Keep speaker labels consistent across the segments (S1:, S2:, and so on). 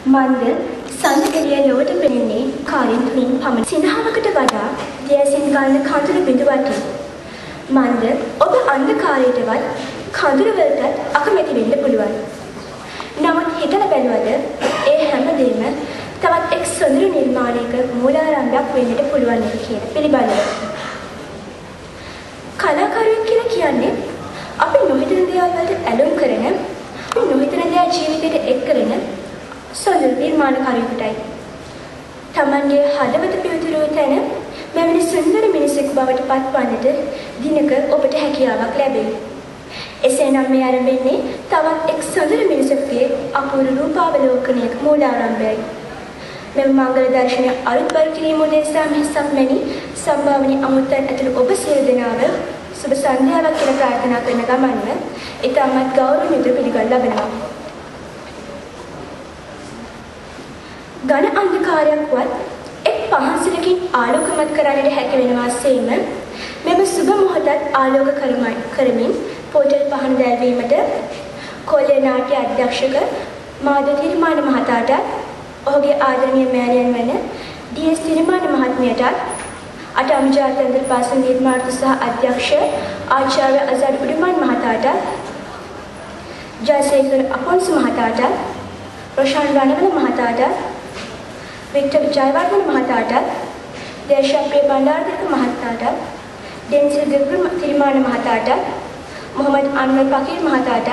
S1: මන්ද සංකේතය ලොවට පෙනෙන්නේ කාරින් තුලින් පමණ. සිනහවකට වඩා දැසින් ගන්න කඳුළු බිඳු වටේ. මන්ද ඔබ අන්ධකාරයටවත් කඳුළු වලටත් අකමැති වෙන්න පුළුවන්. නමුත් හිතලා බැලුවද ඒ හැමදේම තවත් එක් සොඳුරු නිර්මාණයක මූලාරම්භයක් වෙන්නට පුළුවන් කියන පිළිබඳව. කලාකාරයෙක් කියලා කියන්නේ අපි නොහිතන දේවල් වලට ඇලුම් කරන, අපි නොහිතන දේ ජීවිතයට එක් කරන සොඳුරු නිර්මාණකාරයෙකුටයි. තමන්ගේ හදවත පිවිතුරු තැන මෙවැනි සුන්දර මිනිසෙකු බවට පත්වන්නට දිනක ඔබට හැකියාවක් ලැබෙයි. එසේනම් මේ ආරම්භන්නේ තවත් එක් සොඳුරු මිනිසෙකුගේ අපූර්ව රූපාවලෝකනයක මූලාරම්භයයි. මෙම මංගල දර්ශනය අලුත්බර කිරීම උදෙසා මෙහසක් මැනි සම්භාවනීය අමුත්තන් ඇතුළු ඔබ සියලු දෙනාව සුබ සන්ධ්‍යාවක් කියලා ප්‍රාර්ථනා කරන ගමන්ම ඉතාමත් ගෞරවයෙන් යුතුව පිළිගනු ලබනවා. ඝන අන්ධකාරයක්වත් එක් පහන්සලකින් ආලෝකමත් කරන්නට හැකි වෙනවා සේම මෙම සුබ මොහොතත් ආලෝක කරමින් පොටල් පහන දැල්වීමට කොල්ලේ නාට්‍ය අධ්‍යක්ෂක මාධව තිරිමාන මහතාට ඔහුගේ ආදරණීය මෑණියන් වන ඩී.එස්. තිරිමාන මහත්මියටත් අටාම ජාත්‍යන්තර පාසල් නිර්මාණ සහ අධ්‍යක්ෂ ආචාර්ය අසඩ් උඩුමන් මහතාට ජයසේකර අපොන්සු මහතාට රොෂාන් රණවල මහතාට වික්ටර් ජයවර්ධන මහතාට දේශප්‍රිය බණ්ඩාරතිලක මහතාට ඩෙන්සිල් ගබ්‍රු තිරිමාන මහතාට මොහමඩ් අන්වර් පකීර් මහතාට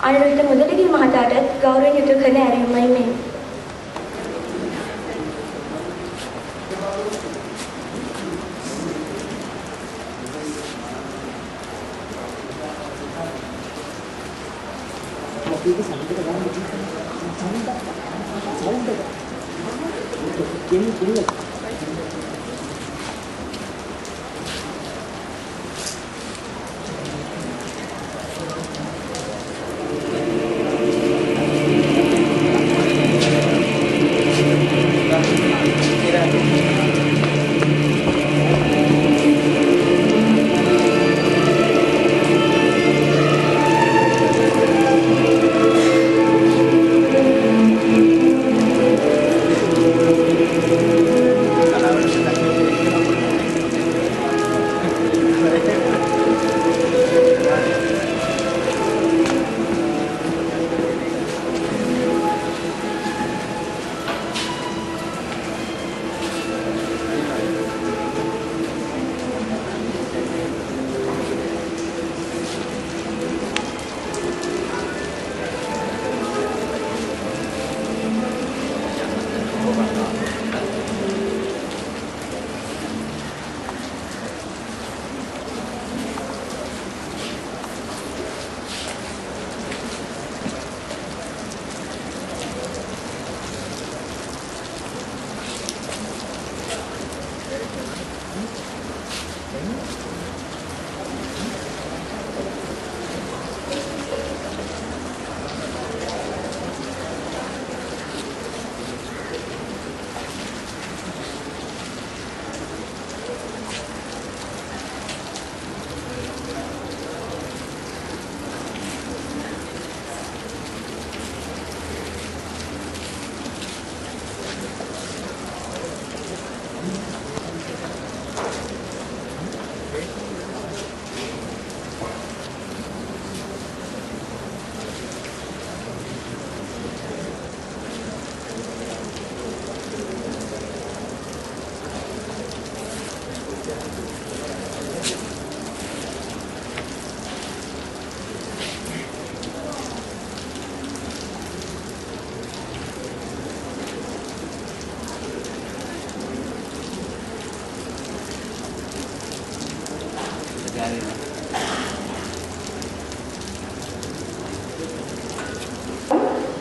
S1: අනුරුද්ධ මුදලිගිරි මහතාට ගෞරවයෙන් යුතු කරන ඇරයුමයි මේ.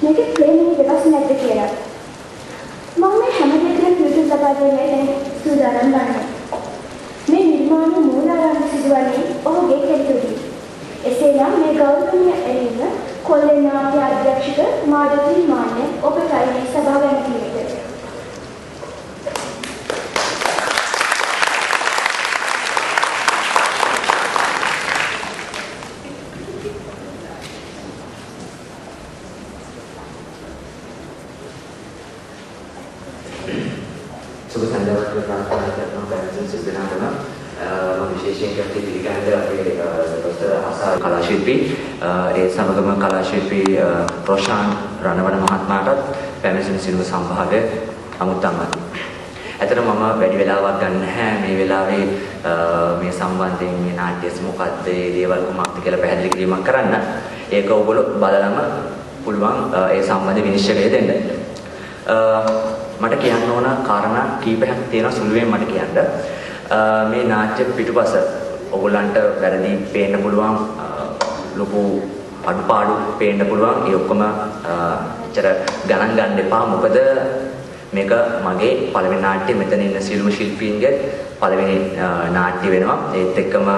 S1: මේක ක්ලේමින් දෙකක් නැද්ද කියලා. මම මේ හැම දෙයකම පිළිතුරු ලබා දෙන්නයි දැන් සූදානම් වන්නේ. මේ නිර්මාණ මූලාරම්භ සිදුවන්නේ ඔහුගේ කෙරෙහිදී. එසේනම් මේ ගෞරවනීය එළිම කොල්ලේ නාට්‍ය අධ්‍යක්ෂක මාධව තිරිමාන ඔබටයි මේ සභාව ඇමතියට.
S2: සුබ සන්ධ්‍යාවක් ප්‍රාර්ථනා කරනවා බැලන්ස් සිද්ධාන්තම විශේෂයෙන් කැපී පිළිගන්න අපේ ડોક્ટર ආසා කලා ශිල්පී ඒ සමගම කලා ශිල්පී රොෂාන් රණවන මහත්මයාටත් පැමිණෙන සියලුම සම්භාව්‍ය අමුත්තමයි. ඇත්තටම මම වැඩි වෙලාවක් ගන්න නැහැ මේ වෙලාවේ මේ සම්බන්ධයෙන් මේ නාට්‍යස් මොකක්ද ඒ දේවල් කොහොමද කියලා පැහැදිලි කිරීමක් කරන්න. ඒක ඔයගොල්ලෝ බලලම පුළුවන් ඒ සම්බන්ධ විනිශ්චය දෙන්න. මට කියන්න ඕන කාරණා කීපයක් තියෙනවා සුළුවෙන් මට කියන්න. මේ නාට්‍ය පිටුපස ඔයගොල්ලන්ට වැරදි පේන්න පුළුවන් ලොකු අඩුපාඩු පේන්න පුළුවන්. ඒ ඔක්කොම එච්චර ගණන් ගන්න එපා. මොකද මේක මගේ පළවෙනි නාට්‍ය මෙතන ඉන්න සියලුම ශිල්පීන්ගේ පළවෙනි නාට්‍ය වෙනවා. ඒත් එක්කම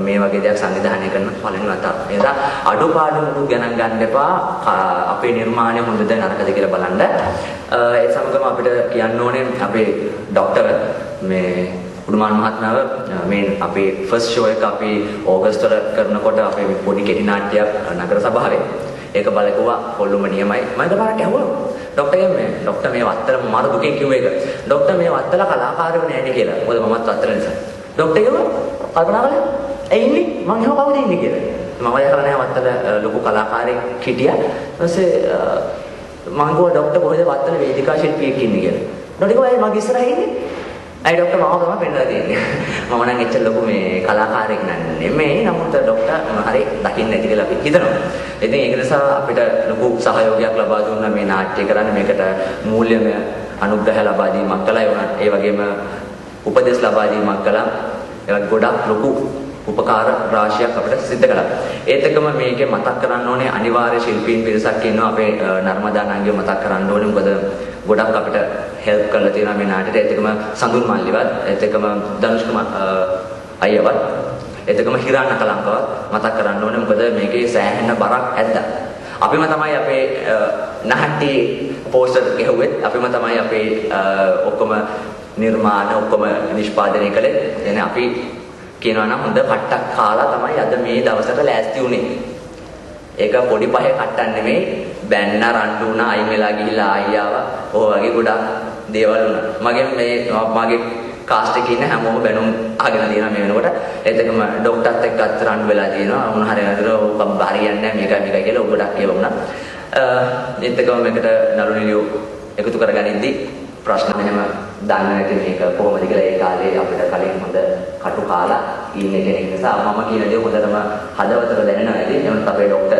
S2: මේ වගේ දෙයක් සංවිධානය කරන පළවෙනි වතාව. ඒ නිසා අඩුපාඩු මුකුත් ගණන් ගන්න එපා. අපේ නිර්මාණය හොඳද නරකද කියලා බලන්න. ඒ සමගම අපිට කියන්න ඕනේ අපේ ડોක්ටර් මේ උඩුමාන් මහත්මයාව මේ අපේ ෆස්ට් ෂෝ එක අපි ඕගස්ට් වල කරනකොට අපේ පොඩි කෙටි නාට්‍යයක් නගර සභාවේ ඒක බලකුවා කොල්ලුම නියමයි මම එකපාරට ඇහුවා ડોක්ටර් මේ වත්තල මාර දුකෙන් කිව්ව එක ડોක්ටර් මේ වත්තල කලාකාරයෝ නෑනේ කියලා මොකද මමත් වත්තල නිසා ડોක්ටර් කිව්වා කල්පනා කළා ඇයි ඉන්නේ මං එහෙම කවුද ඉන්නේ කියලා මම දැකලා නෑ වත්තල ලොකු කලාකාරයෙක් හිටියා ඊපස්සේ මං ගෝ ડોක්ටර් කොහෙද වත්තල වේදිකා ශිල්පියෙක් ඉන්නේ කියලා ડોක්ටර් කිව්වා ඇයි මගේ ඉස්සරහින් ඉන්නේ අයි ડોක්ටර් මාව තමයි පෙන්නලා තියෙන්නේ. මම නම් එච්චර ලොකු මේ කලාකාරයෙක් නෙමෙයි. නමුත් ડોක්ටර් හරි දකින්න ඇති කියලා අපි හිතනවා. ඉතින් ඒක නිසා අපිට ලොකු සහයෝගයක් ලබා දුන්නා මේ නාට්‍ය කරන්න. මේකට මූල්‍යමය අනුග්‍රහ ලබා දීමක් කළා. ඒ වගේම උපදෙස් ලබා දීමක් කළා. ඒවත් ගොඩක් ලොකු උපකාර රාශියක් අපිට සිද්ධ කළා. ඒත් එක්කම මේකේ මතක් කරන්න ඕනේ අනිවාර්ය ශිල්පීන් පිරිසක් ඉන්නවා. අපේ නර්මදා නංගිව මතක් කරන්න ඕනේ. මොකද ගොඩක් අපිට හෙල්ප් කරලා තියෙනවා මේ නාට්‍යයට. ඒත් එක්කම සඳුන් මල්ලිවත්, ඒත් එක්කම ධනුෂ්ක අයියවත්, ඒත් එක්කම හිරාණ කලංකවත් මතක් කරන්න ඕනේ. මොකද මේකේ සෑහෙන බරක් ඇද්දා. අපිම තමයි අපේ නාට්‍ය පෝස්ටර් ගෙහුවෙත්. අපිම තමයි අපේ ඔක්කොම නිර්මාණ ඔක්කොම නිෂ්පාදනය කළේ. එනේ අපි කියනවා නම් හොඳ කට්ටක් කාලා තමයි අද මේ දවසට ලෑස්ති වුනේ. ඒක පොඩි පහේ කට්ටක් නෙමෙයි. බැන්න රණ්ඩු වුණා, අයින් වෙලා ගිහිල්ලා ආයියාව. ඔය වගේ ගොඩක් දේවල් වුණා. මගේ කාස්ට් එකේ ඉන්න හැමෝම බැනුම් අහගෙන තියෙනවා මේ වෙනකොට. ඒත් එක්කම ડોක්ටර්ත් එක්කත් රණ්ඩු වෙලා තියෙනවා. උන් හරියට ඔක හරියන්නේ නැහැ මේකයි කියලා ගොඩක් ඒවා වුණා. ඒත් එක්කම මේකට නළු නිළියෝ එකතු කරගනිද්දි ප්‍රශ්න මෙහෙම දන්නේ නැති මේක කොහොමද කියලා ඒ කාලේ අපිට කලින් හොඳ කටු කාලා ඉන්න කෙනෙක් නිසා මම කියන දේ හොඳටම හදවතට දැනෙනවා ඇති. එනමුත් අපේ ડોක්ටර්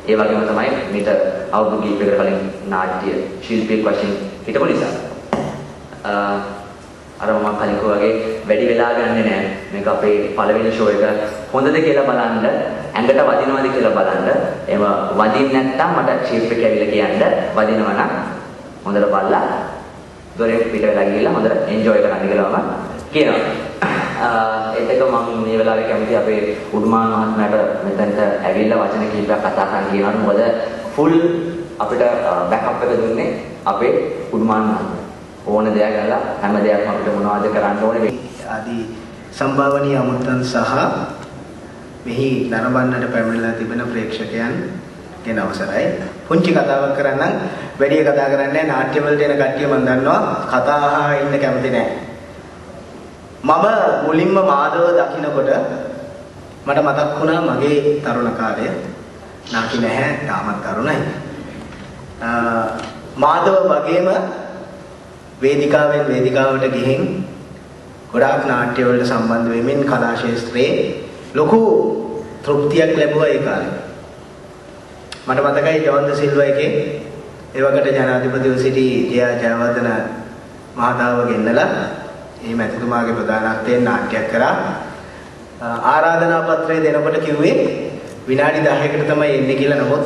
S2: ඒ වගේම තමයි මීට අවුරුදු කිහිපයකට කලින් නාට්‍ය ශිල්පියෙක් වශයෙන් හිටපු නිසා අර මම කලින් වගේ වැඩි වෙලා ගන්නෙ නෑ. මේක අපේ පළවෙනි ෂෝ එක හොඳද කියලා බලන්න, ඇඟට වදිනවද කියලා බලන්න. එහෙම වදින්නේ නැත්නම් මට ෂේප් එක ඇවිල්ලා කියන්න. වදිනවා නම් හොඳට බලලා දොරේ පිට වෙලා ගිහලා හොඳට එන්ජොයි කරන්න කියලා මම කියනවා. ඒත් එක මම මේ වෙලාවේ කැමති අපේ උඩුමාන් මහත්මයාට මෙතනට ඇවිල්ලා වචන කිහිපයක් කතා කරන්න කියනවා. මොකද ෆුල් අපිට බෑකප් එක දුන්නේ අපේ උඩුමාන් මහත්මයා. ඕන දෙයක් ගලා හැම දෙයක්ම අපිට මොනවද කරන්න ඕනේ
S3: ආදී සම්භාවනීය අමුත්තන් සහ මෙහි නරඹන්නට පැමිණලා තිබෙන ප්‍රේක්ෂකයන් ගැන අවසරයි. පුංචි කතාවක් කරන්නම්. වැඩි කතා කරන්නේ නාට්‍ය වලට එන කට්ටිය මම දන්නවා කතා අහා ඉන්න කැමති නැහැ. මම මුලින්ම මාධව දකින්නකොට මට මතක් වුණා මගේ තරුණ කාලය. නාකි නැහැ තාමත් තරුණයි. මාධව වගේම වේදිකාවෙන් වේදිකාවට ගිහින් ගොඩාක් නාට්‍ය වලට සම්බන්ධ වෙමින් කලා ශාස්ත්‍රයේ ලොකු තෘප්තියක් ලැබුවා ඒ කාලේ. මට මතකයි ජොන්ද සිල්වා එකේ ඒ වකට ජනාධිපතිව සිටි ජයවර්ධන මහතාව ගෙන්නලා මේ මැතිතුමාගේ ප්‍රධානත්වයෙන් නාට්‍යයක් කරා. ආරාධනා පත්‍රය දෙනකොට කිව්වේ විනාඩි 10කට තමයි එන්නේ කියලා. නමුත්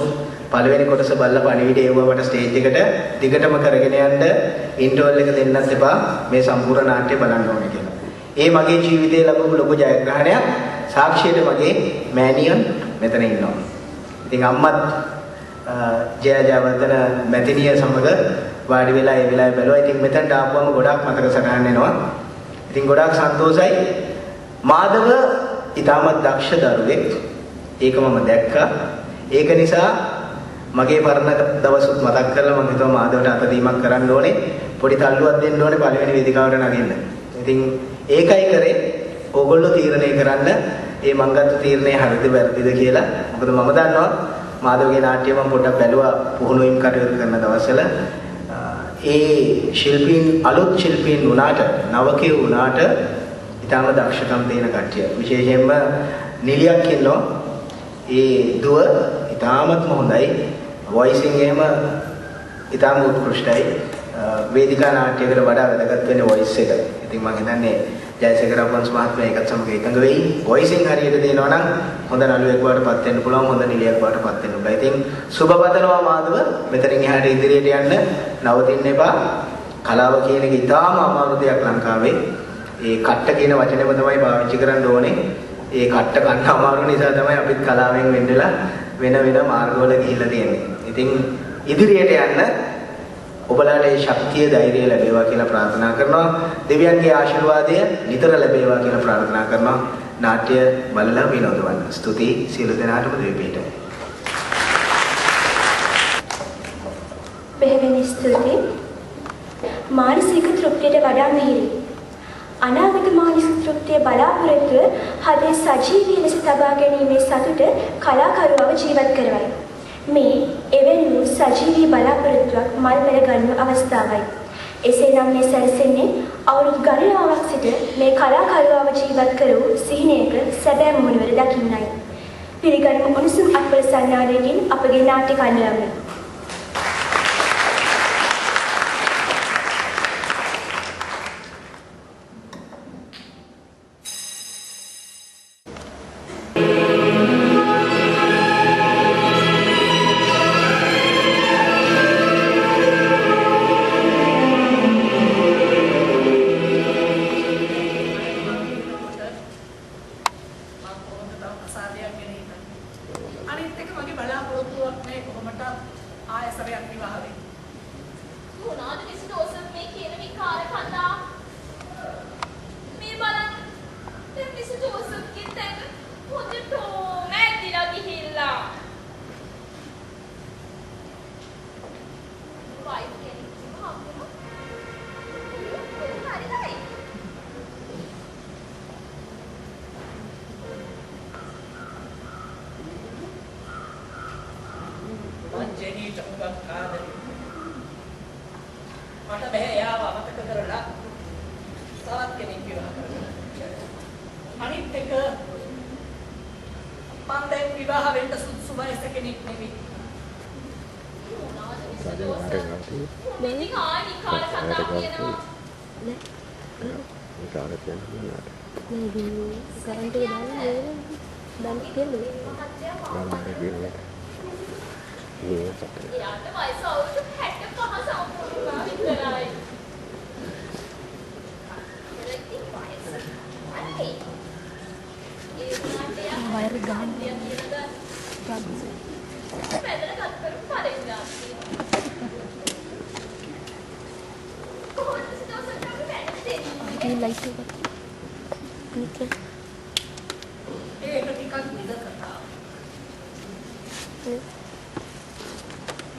S3: පළවෙනි කොටස බලලා පණිවිඩය එවුවට ස්ටේජ් එකට දිගටම කරගෙන යන්න ඉන්ටර්වල් එක දෙන්නත් එපා මේ සම්පූර්ණ නාට්‍ය බලන්න ඕනේ කියලා. ඒ මගේ ජීවිතයේ ලැබුණු ලොකු ජයග්‍රහණයක්. සාක්ෂියට මගේ මෑණියන් මෙතන ඉන්නවා. ඉතින් අම්මත් ජයවර්ධන මැතිණිය සමග වාඩි වෙලා ඒ වෙලාවේ බැලුවා. ඉතින් මෙතනට ආපුවම ගොඩාක් මතක සටහන් එනවා. ඉතින් ගොඩාක් සන්තෝෂයි. මාධව ඊටමත් දක්ෂ දරුවෙක්. ඒක මම දැක්කා. ඒක නිසා මගේ පරණ දවසුත් මතක් කරලා මම හිතුවා මාධවට අතදීමක් කරන්න ඕනේ. පොඩි තල්ලුවක් දෙන්න ඕනේ පළවෙනි වේදිකාවට නගින්න. ඉතින් ඒකයි කරේ. ඕගොල්ලෝ තීරණය කරන්න මේ මං ගත්ත තීරණය හරිද වැරදිද කියලා. මොකද මම දන්නවා මාධවගේ නාට්‍ය මම පොඩ්ඩක් බැලුවා පුහුණුවීම් කටයුතු කරන දවස්වල. ඒ ශිල්පීන් අලුත් ශිල්පීන් වුණාට නවකේ වුණාට ඊටම දක්ෂකම් තියෙන කට්ටිය. විශේෂයෙන්ම නිලියක් ඉන්නවා. ඒ දුව ඊටමත්ම හොඳයි. වොයිසින් එහෙම ඊටම උත්කෘෂ්ටයි. වේදිකා නාට්‍යයකට වඩා වැදගත් වෙන්නේ වොයිස් එක. ඉතින් මම හිතන්නේ ජයසේකර අපන්ස් මහත්මයා ඒකත් සමග එකඟ වෙයි. වොයිසින් හරියට දෙනවා නම් හොඳ නළුවෙක් වඩටපත් වෙන්න පුළුවන්, හොඳ නිලියක් වඩටපත් වෙන්න පුළුවන්. ඉතින් සුබ පතනවා මාධව. මෙතනින් එහාට ඉදිරියට යන්න නවතින්න එපා. කලාව කියන එක ඊටාම අමාරු දෙයක් ලංකාවේ. ඒ කට්ට කියන වචනේම තමයි පාවිච්චි කරන්න ඕනේ. ඒ කට්ට කන්න අමාරු නිසා තමයි අපිත් කලාවෙන් වෙන්නලා වෙන මාර්ගවල ගිහිල්ලා තියෙන්නේ. ඉතින් ඉදිරියට යන්න ඔබලාට ඒ ශක්තිය ධෛර්යය ලැබේවා කියලා ප්‍රාර්ථනා කරනවා. දෙවියන්ගේ ආශිර්වාදය නිතර ලැබේවා කියලා ප්‍රාර්ථනා කරනවා. නාට්‍ය බලලා විනෝද වන්න. ස්තුතියි සියලු දෙනාටම දෙවිපිට.
S1: බෙහෙවින් ස්තුතියි. මානසික තෘප්තියට වඩා මිහිරි. අනාගත මානසික තෘප්තිය බලාපොරොත්තුව හදේ සජීවී ලෙස තබා ගැනීමේ සතුට කලාකරුවව ජීවත් කරවයි. මේ එවැනි වූ සජීවී බලාපොරොත්තුවක් මල් පෙර ගන්ව අවස්ථාවයි. එසේනම් මේ සැරසෙන්නේ අවුරුදු ගණනාවක් සිට මේ කලාකරුවව ජීවත් කර වූ සිහිනයක සැබෑ මුහුණුවර දකින්නයි. පිළිගන්මු උණුසුම් අත්පොල සන්නාදයකින් අපගේ නාට්‍ය කණ්ඩායම.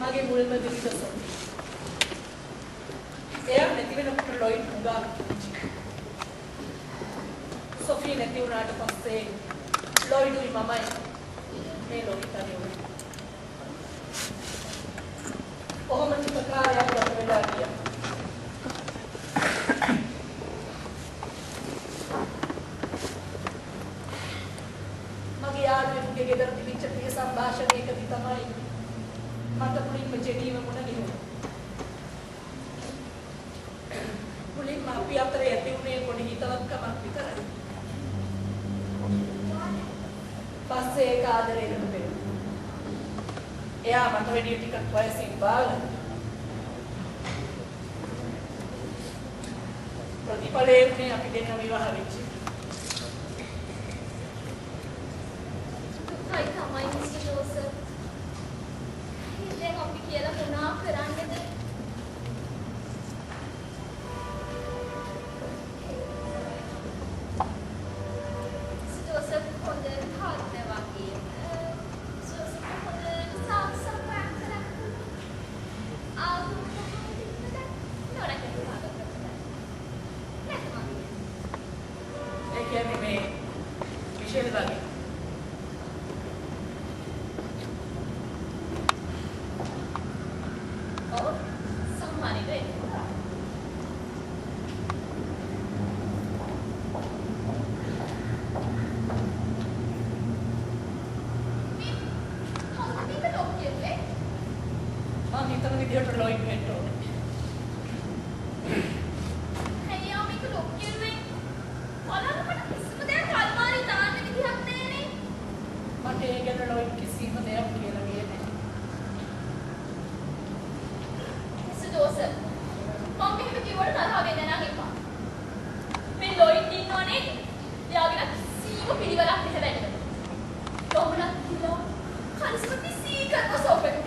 S4: මගේ මුල්ම දිවිසස. එයා නැති වෙනකොට ලොයිඩ් උගා. සොෆී නැති වුණාට පස්සේ ලොයිඩුයි මමයි මේ ලෝකිතනේ උනේ. කොහොමද ප්‍රකාරයක් ගත වෙලා ගියා. මගේ යාළුවෙකුගේ ගෙදර තිබිච්ච ප්‍රිය සංഭാෂණයකදී තමයි මට මුලින්ම ජෙනීව මුණ ගැහුණා. මුලින්ම අපි අතර ඇති වුණේ පොඩි හිතවත්කමක් විතරයි. පස්සේ ඒක ආදරේකට පෙරුණා. එයා මට වැඩි ටිකක් වයසින් බාලයි. ප්‍රතිපලයේ අපි දෙන්න විවාහ වෙච්ච.
S5: Hai තමයි මිස්ටර් ජෝසප්. දැන් අපි කියලා මොනවා කරන්නද? ජෝසප් හොඳ හත්ද වගේ. ජෝසප් හොඳ සාක්ෂාත්
S4: මම හිතන විදිහට ලොයිඩ් වෙන්න ඕනේ.
S5: අයියා මේක ලොක් කිරුවේ. බලන්න මට කිසිම දෙයක් අල්මාරිය දාන්න විදිහක් නැහැනේ.
S4: මට ඒ ගැන ලොයිඩ් කිසිම දෙයක් කියලා ගියේ නැහැ.
S5: සුදෝස. මම මෙහෙම කිව්වට තරහ වෙන්න නම් එපා. මේ ලොයිඩ් ඉන්නෝනේ. යාගෙන කිසිම පිළිවෙලක් නැහැ වැඩිද. කොහොමද කියලා? කල්ස්මති සීකරව සෝපෙට.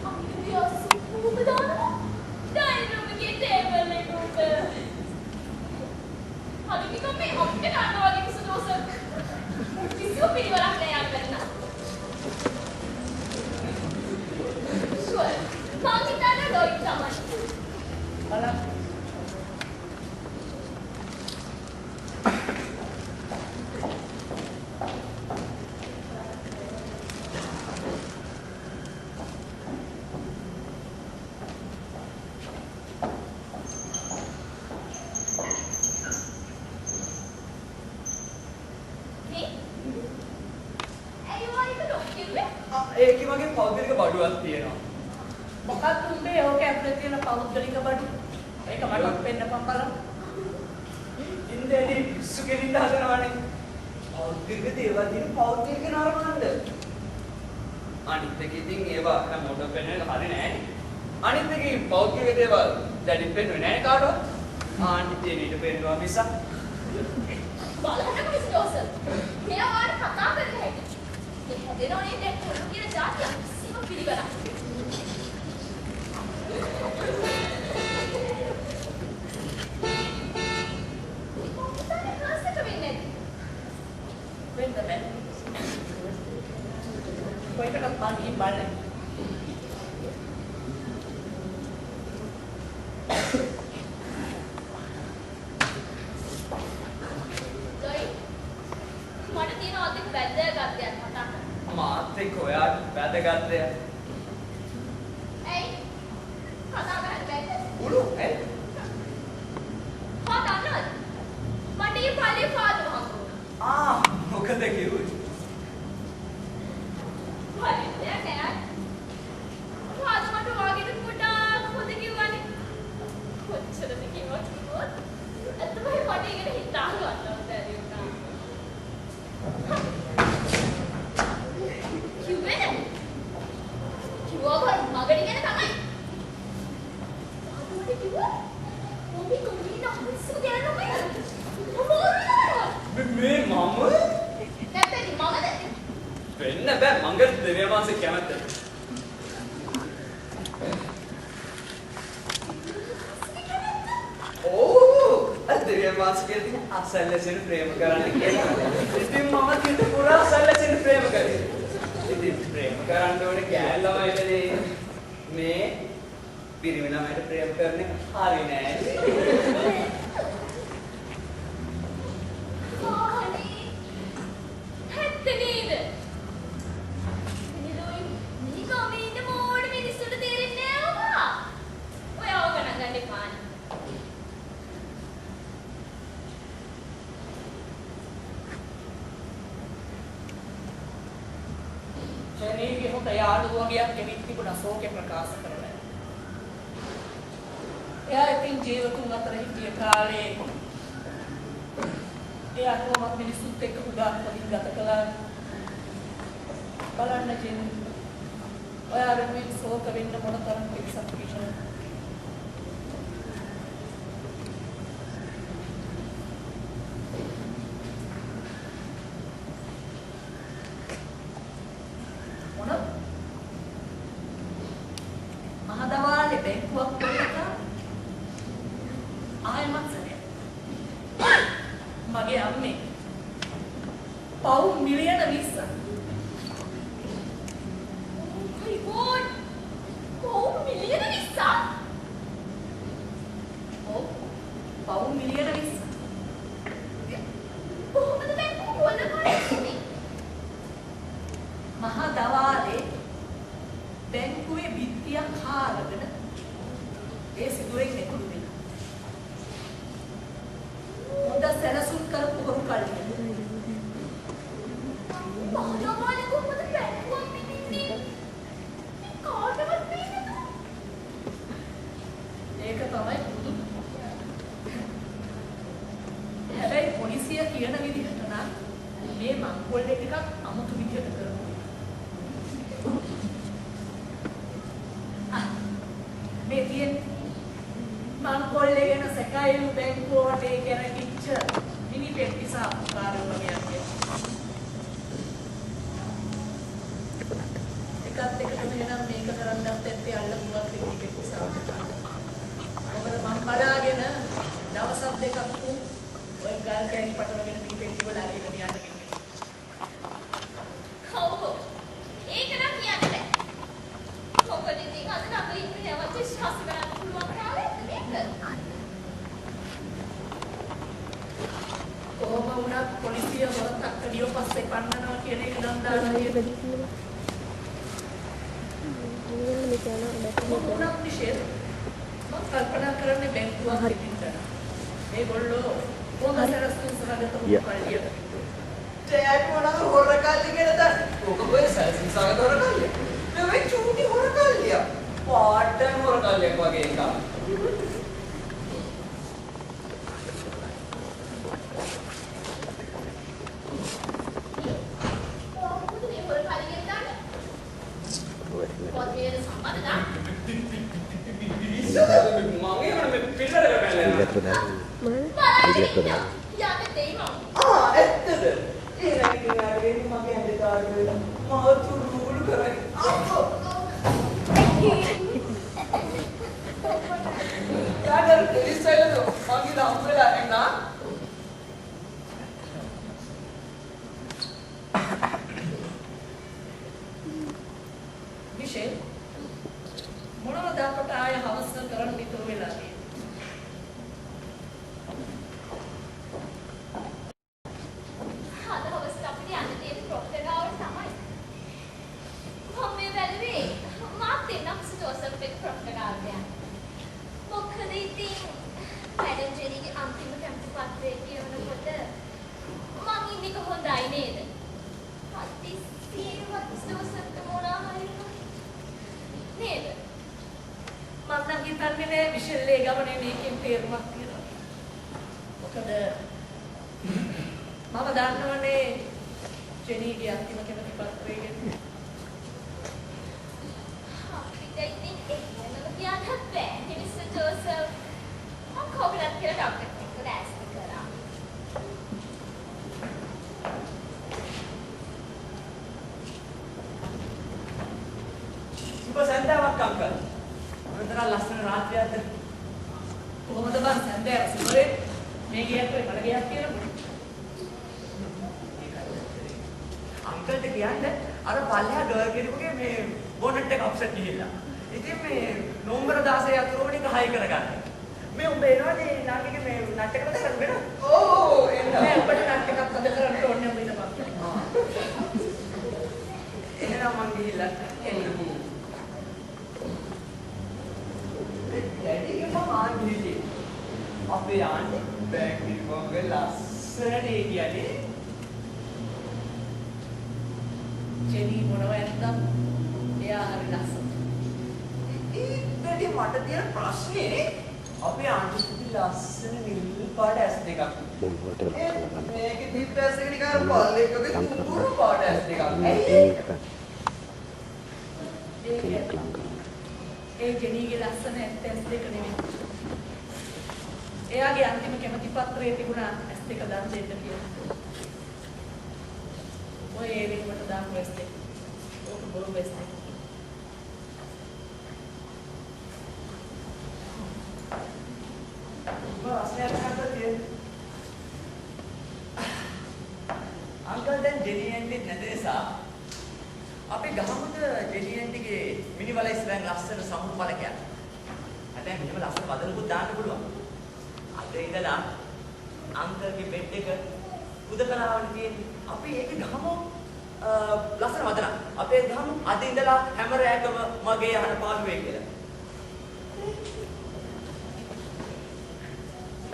S5: අපිට සුපුම දානවා. ඩයිනින් රූම් එකේ ටේබල් එක උඩ. අපි නිකන් මේ අපිට ගන්නවා වගේ සුදෝස. කිසිම පිළිවෙලක් නැහැ යන්න. ෂුවර්. මම හිතන්නේ ලොයිඩ් තමයි.
S4: බලන්න.
S6: ඒකේ වගේ පෞද්ගලික බඩුවක් තියෙනවා.
S4: මොකක්ද උඹේ ඕක ඇතුලේ තියෙන පෞද්ගලික බඩු? ඒක මටත් පෙන්නපන් බලන්න.
S6: ඉන්දේදී පිස්සු කෙලින්න හදනවනේ. පෞද්ගලික දේවල් තියෙන පෞද්ගලික නරඹන්න. අනිත් එක ඉතින් ඒවා හැමෝටම පෙන්වන්න හරි නෑනේ. අනිත් එකේ පෞද්ගලික දේවල් දැඩි පෙන්වන්නේ නෑනේ කාටවත්. ආන්ටි දෙනීට පෙන්වනවා මිසක්.
S5: බලන්න මිස්ටර්ස්. මෙයා කතා කරන්න හැටි. දෙනෝනේ දැන් කොළු කියන જાතිය කිසිම පිළිවෙලක්. මොකක්ද හාස්‍යක වෙන්නේ?
S4: වෙන්න බෑ. කොයිකට පාගින් බලන්න.
S5: මට තියෙන අධික වැදගත් දෙයක් මතක්.
S6: මාත් එක්ක ඔයාට වැදගත් දෙයක්.
S5: ඇයි? කතා කරන්න බැහැ.
S6: උළු ඈ
S5: හදන්නද? මට ඊ පල්ලේ පාදම හම්බුණා.
S6: මොකද කිව්වේ?
S5: හරි දෙයක් නෑ. පාදමට වාගෙට පොඩක් හොද කිව්වනේ. කොච්චරද කිව්වත් ඇත්තටම මට ඉගෙන හිතා ගන්න බැරි වුණා. කිව්වේ නෑ. කිව්වා මගඩි ගැන තමයි. පාදමට කිව්වා මොකද කොමින හුස්ම ගන්න බෑ.
S6: මේ මම
S5: නැත්නම් මමද?
S6: වෙන්න බෑ මංගල දෙවියන් වහන්සේ කැමැත්ත. අර දෙවියන් වහන්සේ කියන අසල්ලෙන් ප්‍රේම කරන්න කියලා. ඉතින් මම කිව්ව පුරා අසල්ලෙන් ප්‍රේම කරේ. ඉතින් ප්‍රේම කරන්න ඕනේ කෑල් ළමයිටනේ. මේ පිරිමි ළමයිට ප්‍රේම කරන්නේ හරි නෑ.
S4: ශරීරයේ හොඳ යාළුවගෙක් කෙනෙක් තිබුණා ශෝකේ ප්‍රකාශ කරලා. එයා ඉතින් ජීවතුන් අතර හිටිය කාලේ එයා කොහොමද මිනිස්සුත් එක්ක හුඟක් වලින් ගත කළා. බලන්න ජීන් ඔයා වෙනුවෙන් ශෝක වෙන්න මොන තරම් පිටසක් කිව්වද? මගේ අම්මේ පවුම් මිලියන 20ක්.
S5: my god. පවුම් මිලියන 20ක්.
S4: ඔව්. පවුම් මිලියන 20ක්.
S5: කොහොමද බැංකුව හොල්ල කරන්නේ?
S4: මහා දවාලේ බැංකුවේ බිත්තියක් හාරගෙන ඒ සිදුවෙන් නෙකුළු වෙනවා. හොඳ සැලසුම් කරපු හොරු කල්ලි.
S5: මහා දවාලේ කොහොමද බැංකුවක් මිනින්නේ? කාටවත්
S4: තියෙන්නේ. මං කොල්ලේ ගැන සැකයිලු බැංකුවට ඒ කැරකිච්ච මිනි පෙට්ටි සාකාරව වගේ යන්නේ. එකත් එක්කම එනම් මේක කරන්නත් ඇත්තේ අල්ලපුවත් මිනි පෙට්ටි සාකාරව. මොකද මං බලාගෙන දවස් දෙකක් ඔය ගල් කෑලි පටවගෙන මිනි පෙට්ටි වල අරගෙන යන්න කිව්වේ.
S5: කවුද? ඒක නම් කියන්න බෑ. මොකද ඉතින් අද නගරින් නෑවත් විශ්වාස කරන්න පුළුවන් කාලෙත් මේක.
S4: කොහොම වුණත් පොලිසිය මොකක් අක්කඩිය පස්සේ පන්නනවා කියන එක නම් දානවා. මොකක්ද නිෂේධ? මම කල්පනා කරන්නේ බැංකුවක් හිටින්න. මේගොල්ලෝ කොහොමදරස්තුන් සහගත වුණු කල්ලිය.
S6: ටෑග් මොනවාද හොරකල්ලි කියලා දන්නේ? ඕක ඔය සල්සි සාගත හොරකල්ලිය. මේ චූටි හොරකල්ලිය. පාට් ටයිම් හොරකල්ලියක් වගේ එකක්.
S5: කොහොමද මේ හොර කලියෙන් දාන්නේ? පොතේ සම්බන්ධ
S4: මිෂෙල් මොනවද අපට ආය හවස කරන්න ඉතුරු වෙලා තියෙන්නේ?
S5: අද හවසට අපිට යන්න තියෙන ප්‍රොෆෙසර් ගාවට තමයි. මම මේ බැලුවේ මාත් එන්නම් ජෝසප් එක්ක ප්‍රොෆෙසර් ගාවට යන්න. මොකද ඉතින් මැඩම් ජෙනීගේ අන්තිම කැම්පස් පත්‍රයේ කියවනකොට මං ඉන්නේ කොහොඳයි නේද? අතිසියවත් ජෝසප්ට මොනවා හරි නේද?
S4: මම නම් හිතන්නේ නෑ මිෂෙල් ඒ ගමනේ මේකෙන් තේරුමක් කියලා. මොකද මම දන්නවනේ ජෙනීගේ අන්තිම කැමති පත්‍රය ගැන.
S5: අපිට ඉතින් එහෙමම කියන්න බෑ මිස්ටර් ජෝසප්. මම කොහොමද කියලා ඩොක්ටර් එක්ක දැස්ති කරා.
S6: සුබ සන්දාවක් අංකල්. මොනතර ලස්සන රාත්‍රියක්ද?
S4: කොහොමද බං සැන්දෑ සුබරේ මේ ගියක් ඔය කල ගියක් කියලා.
S6: අංකල්ට කියන්නේ අර පල්ලෙහා ඩෝර් කෙනෙකුගේ මේ බොනට් එක අප්සෙට් ගිහිල්ලා. ඉතින් මේ නෝම්බර 16 අතුරුම ටික හයි කරගන්න. මේ උඹ එනවානේ නාගිගේ මේ නට් එකට දාන්න වෙන. ඕ එන්න.
S4: නෑ අපිට නට් එකක් අද කරන්න ඕනේ නම් ඉතපක්.
S6: එහෙනම් මං ගිහිල්ලා එන්නකෝ. දැඩිගේ මම ආන්දිලි. අපේ ආන්ටි බෑග් වගේ ලස්සනට කියන්නේ.
S4: ජෙනී මොනවා නැත්තම් එයා හරි ලස්සන.
S6: ඉතින් මට තියෙන ප්‍රශ්නේ අපේ ආන්ටි ලස්සන නිල් පාට ඇස් දෙකක්. මේකේ දීප් ඇස් එක නිකන් පල්ලෙකගේ තුඹුරු පාට ඇස් දෙකක්.
S4: ඒ ජෙනීගේ ලස්සන ඇස් දෙක නෙමෙයි. එයාගේ අන්තිම කැමති පත්‍රයේ තිබුණා ඇස් දෙක දන් දෙන්න කියලා. ඔය ඒ වෙනුවට දාපු ඇස් දෙක. ඕක බොරු ඇස් දෙක.
S6: අංකල් දැන් ජෙනියන්ටි නැදේසා අපේ ගහමුද ජෙනියන්ටිගේ මිනිවල ඉස්සරහින් ලස්සන සමුළු පළකයක්. අද මෙහෙම ලස්සන පදලකුත් දාන්න පුළුවන්. අද ඉඳලා අංකල්ගේ බෙඩ් එක උදකලාවන තියෙන්නේ. අපි ඒක ගහමු ලස්සන වදන. අපේ ගහමු අද ඉඳලා හැම රැයකම මගේ යහන පාළුවේ කියලා.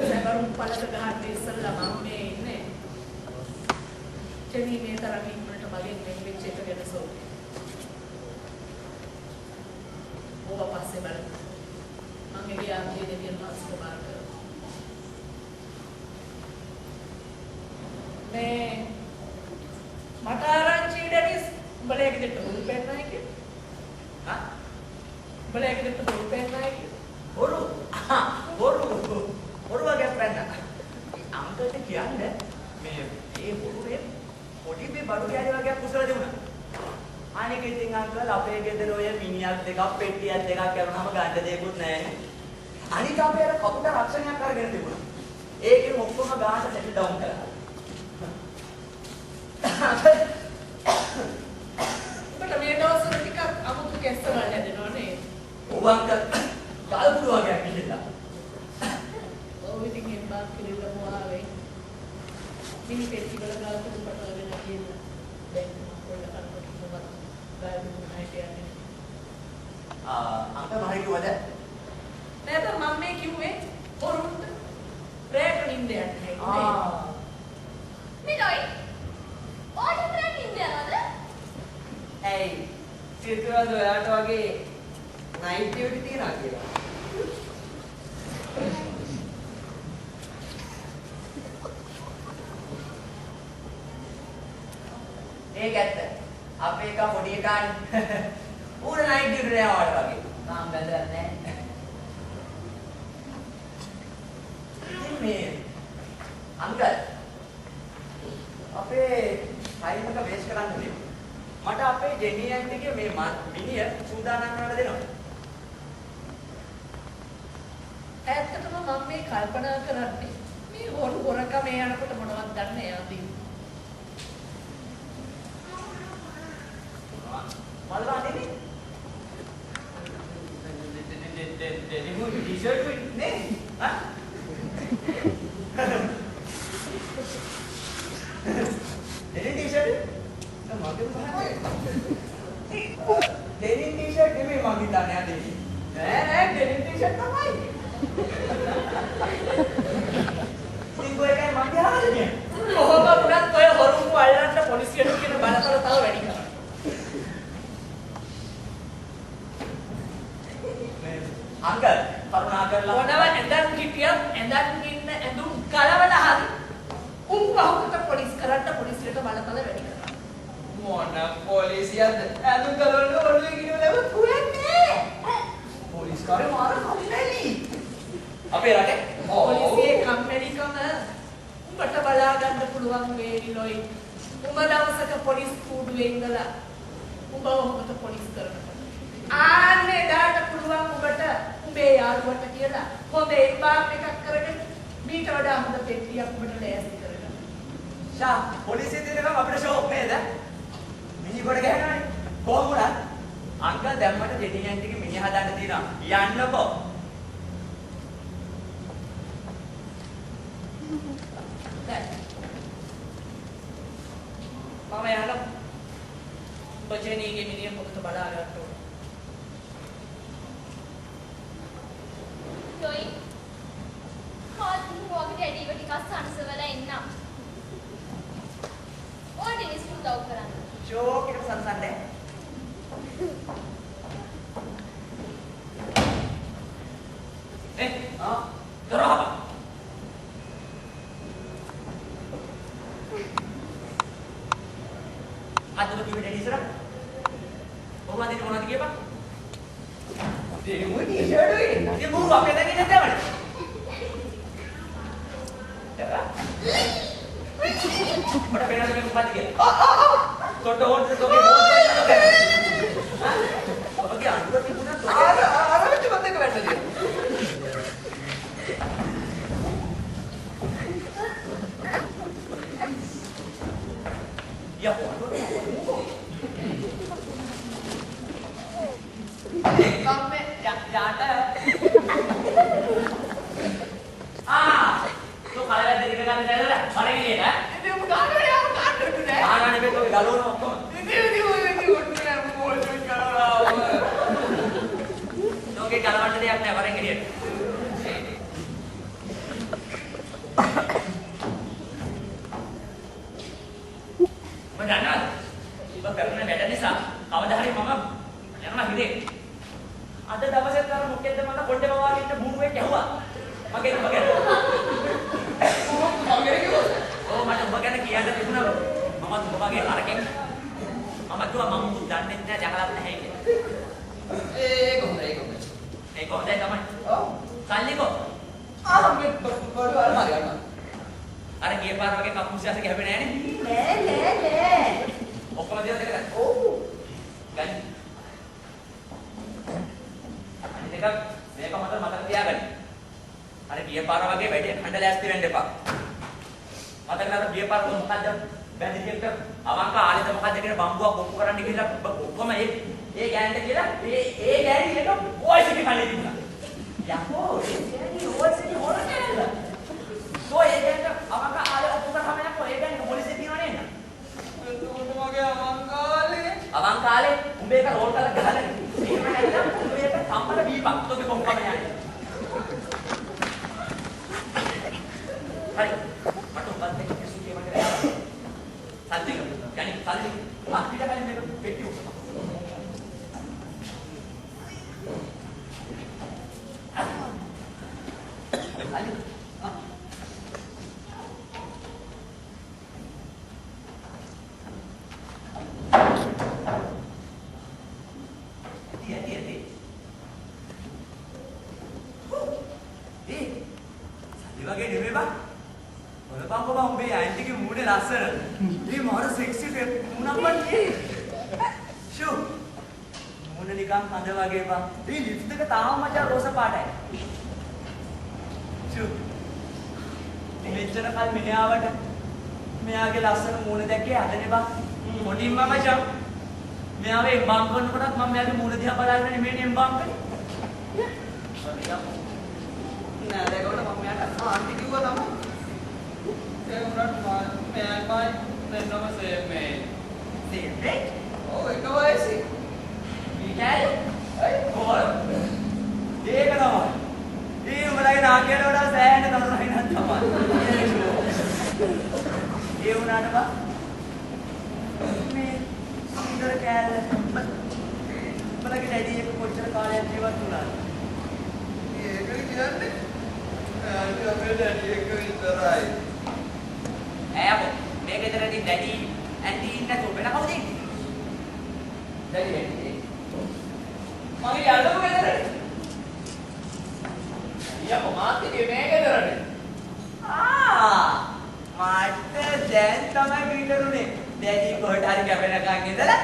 S4: සමරුම් පළක ගහන්න ඉස්සෙල්ලා මම මේ ඉන්නේ. ජෙනී මේ තරම් ඉක්මනට මගෙන් වෙන් වෙච්ච එක ගැන සෝකේ. ඕවා පස්සේ බලමු. මම ගියා මේ දෙවියන් වහන්සේ මාර්ග. මේ මට ආරංචි දෙනිස් උඹලේ ගෙදරට උල් පෙන්නයි කිය.
S6: හා?
S4: උඹලේ ගෙදරට උල් පෙන්නයි කිය.
S6: බොරු වගේ ප්‍රන්න. අංකල්ට කියන්නේ මේ බොරුවේ පොඩි මේ බඩු කෑලි වගේ කුසල දෙමුණා. අනික ඉතින් අංකල් අපේ ගෙදර ඔය මිනිහක් දෙකක් පෙට්ටියක් දෙකක් කරනම ගන්න දෙයක්වත් නැහැ. අනික අපේ අර කපුට රක්ෂණයක් අරගෙන තිබුණා. ඒකෙන් ඔක්කොම ගානට සෙටල් ඩවුන් කළා.
S4: ඔබට මේ දවස්වල ටිකක් අමුතු කැස්සවල් හැදෙනවා නේද?
S6: ඔව් අංකල් ගල්පුඩු වගේ කිහිල්ලා.
S4: ඔව් ඉතින් මේ බාක් කිරිල්ල මොහාවේ. මිනි පෙට්ටි වල ගල්පුඩු පටවගෙන කියන දැන් කොල්ල කරකට මොකද ගල්පුඩු නැහැට යන්නේ.
S6: අංකල් මහරි කිව්වද?
S4: නේද මම මේ කිව්වේ බොරුන්ට රේට නින්ද යන්නේ.
S5: මිලොයි ඔයාට රැට නින්ද යනවද?
S6: ඇයි සිතුවද ඔයාට වගේ නයිට් ඩියුටි තියනවා කියලා? ඒක ඇත්ත. අපේ එක පොඩි එකානේ. ඌර නයිට් ඩියුටි නෑ වගේ. තාම බැලුවා නෑ. මේ අංකල් අපේ ටයිම් එක වේස්ට් කරන්න දෙන්න. මට අපේ ජෙනි ඇන්ටිගේ මේ මිනිය සූදානම් කරලා දෙනවා.
S4: ඇත්තටම මම මේ කල්පනා කරන්නේ මේ හොරකම මේ යනකොට මොනවද දන්නේ යාදී.
S6: මල්වා නෙමෙයි. දෙනිමු ටී-ෂර්ට් නේ? හා? දෙනින් ටී-ෂර්ට්? මගේ පහනේ. දෙනින් ටී-ෂර්ට් නෙමෙයි මං හිතන්නේ අද. නෑ දෙනින් ටී-ෂර්ට් තමයි. ඉතින් එකයි මං ගහන්නේ.
S4: කොහොම වුණත් ඔය හොරුන් වල්ලන්න පොලිසියට කියන බලතල තව වැඩි කරනවා.
S6: අංකල් කරුණා කරලා
S4: මොනව ඇඳන් හිටියත් ඇඳන් ඉන්න ඇඳුම් කලවල හරි උන්වහකට පොලිස් කරන්න පොලිසියට බලතල වැඩි කරනවා.
S6: මොන පොලිසියද? ඇඳුම් කලවල ඔළුවේ ගිනවලව පුරන්නේ. පොලිස් කාර්ය මාර කම්මැලි. අපේ රටේ
S4: පොලිසියේ කම්මැලිකම උඹට බලා ගන්න පුළුවන් වේවි නොයි. උඹ දවසක පොලිස් කූඩුවේ ඉඳලා උඹ ඔහොමද පොලිස් කරනවා. ආන්නේ දාට පුළුවන් උඹට උඹේ යාළුවට කියලා හොඳ එම්බාම් එකක් කරගෙන මීට වඩා හොඳ පෙට්ටියක් උඹට ලෑස්ති කරගන්න.
S6: ෂා පොලිසිය දෙනකම් අපිට ෂෝක් නේද? මිනි කොට ගහනවානේ. කොහොම වුණත් අංකල් දැම්මට ජෙටි ඇන්ටිගේ මිනිහ හදන්න තියෙනවා. යන්නකෝ.
S4: මම යනවා. බජෙනීගේ මිනිහ පොකට බලා ගන්න ඕන.
S5: ලොයි මාත් වගේ ඩැඩීව ටිකක් සනසවලා එන්න. ඔයාට ඉස්කෝල උදව් කරන්න.
S6: ෂෝක් එකට සම්සන්නේ. දරා. අදම කිව්වේ ඩැඩි ඉස්සර. ඔහු අදින මොනවද කියපන්? දෙමු ටී-ෂර්ට් එකේ. ඉතින් බූරු අපේ දැන් ඉන්න දෙවල. මට පේනවා මේක උපත් කියලා. තොට හොන්ට තෝගේ බෝත් වෙනවා. ඔබගේ අඬුව තිබුණා තෝගේ. අර මෙච්ච මත් එක වැටලා තියෙනවා. යා කම්මේ යාට तो खाला देरी का गाने चल रहा है मारे के लिए ना
S4: ඉතින් උඹ ගානට යාම ගන්නට නෑ.
S6: ආනනේ මේ තෝගේ ගලවන ඔක්කොම
S4: ඉතින් ඔන්න මොකද කරනවා.
S6: තෝගේ ගලවන්න දෙයක් නෑ වරෙන් එළියට මම දන්නවා ඔබ කරන වැඩ නිසා කවදා හරි මම යනවා හිතේ අද දවසේත් අර මොකෙද්ද මට පොඩ්ඩේ වවාගෙන ඉන්න බුරුවෙක් ඇහුවා මගේ ඔව් මට ඔබ ගැන කියන්න තිබුණා මමත් ඔබ වගේ හරකෙක් මම කිව්වා මම දන්නේ නැහැ දැකලත් නැහැ කියලා ඒක හොඳයි තමයි ඔව් මුසියාස ගැහුවේ නෑනේ. නෑ. ඔක්කොම දෙයක් දෙකක්. ඔව්. ගන්න. අනිත් එක මේක මතක තියාගන්න. අර ගිය පාර වගේ වැඩි හඬ ලෑස්ති වෙන්න එපා. මතක නැත ගිය පාර මොකද්ද? බැඳිච්ච අවංක ආලෙද මොකද්ද කියන බම්බුවක් ඔප්පු කරන්න ගිහලා ඔක්කොම ඒ ගෑනට කියලා ඒ ගෑනි එක වොයිස් එක කන්නේ තිබුණා. යකෝ ඒ ගෑනි වොයිස් එක හොර කරලා. සෝ ඒ ගෑනට අවංක ආලෙ ඔප්පු කරාම යකෝ ඒ ගෑනි පොලිසිය තියනවා නේද? එතකොට මගේ අවංක ආලෙ උඹ එක රෝල් කරලා ගහලා එහෙම නැත්නම් උඹ එක සම්මත දීපක් තෝගේ කොම්පම යන්නේ. හරි. මට උඹත් එක්ක කිසිම මගේ සල්ලි ගනි සල්ලි අපිට කලින් මේක පෙට්ටි උස්සන. සල්ලි වගේ නෙමෙයි බා. බලපං කොබා උඹේ ඇන්ටිගේ මූණේ ලස්සන. මේ මාර සෙක්සි මූණක් වගේ. ෂෝ. මූණ නිකන් හඳ වගේ බා. මේ ලිප්ස් එක තාම මචං රෝස පාටයි. ෂෝ. මෙච්චර කල් මෙහි ආවට මෙයාගේ ලස්සන මූණ දැක්කේ අදනේ බා. මොඩින්ම මචං. මෙයාව එම්බම් කරනකොටත් මම මෙයාගේ මූණ දිහා බලාගෙන නෙමෙයි එම්බම් කරේ. නෑ ඒකට මම මෙයාට ආන්ටි කිව්වා තමයි. ඒ උනත් මම නම සේමේ. සේමේ? ඔව් ඒක වයසි. මීටයි? අය කොහොම? ඒක තමයි. ඒ උඹලගේ නාකියට වඩා සෑහෙන තරුණයි නන් තමයි. ඒ උනාට බා මේ සුන්දර කෑල්ල උඹලගේ ඩැඩි එක කොච්චර කාලයක් ජීවත් වුණාද? ඒක කියන්නේ අපේ ඩැඩි එක විතරයි. ඈ මේක විතරදී ඩැඩි ඇන්ටි ඉන්න තෝ වෙන කවුද ඉන්නේ? Daddy aunty. මගේ යාළුවෝ ගෙදරනේ. ඊයා මාත්‍යේ මේක ගෙදරනේ. මට දැන් තමයි පිටරුනේ. ඩැඩි කොහෙට හරි කැපෙනකන් ඉඳලා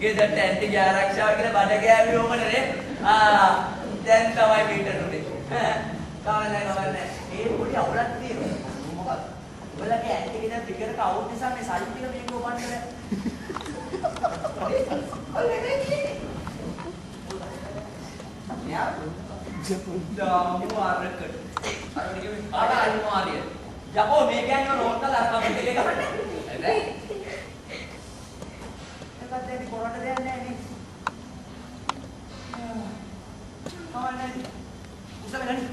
S6: ගෙදරට ඇන්ටිගේ ආරක්ෂාව කියලා බඩ ගෑවි ඕමනේ. දැන් තමයි පිටරුනේ. කවන්නේ. ඒ පොඩි අවුලක් තියෙනවා. මොකක්ද? ඔයාලගේ ඇන්ටිගේ දැන් ටිකරක අවුත් නිසා මේ සල්ලි ටික මේක ඔපන්න බෑ. යා. දාමු ආරකට. අර මාරිය. යකෝ මේ ගෑනෝ රෝල් කරලා අර කමෙන්ට් එකේ ගහන්න. නෑ. ඒකත් ඇයි කොරන්න දෙයක් නෑ නේ. කවන්නේ. උසමෙලනි.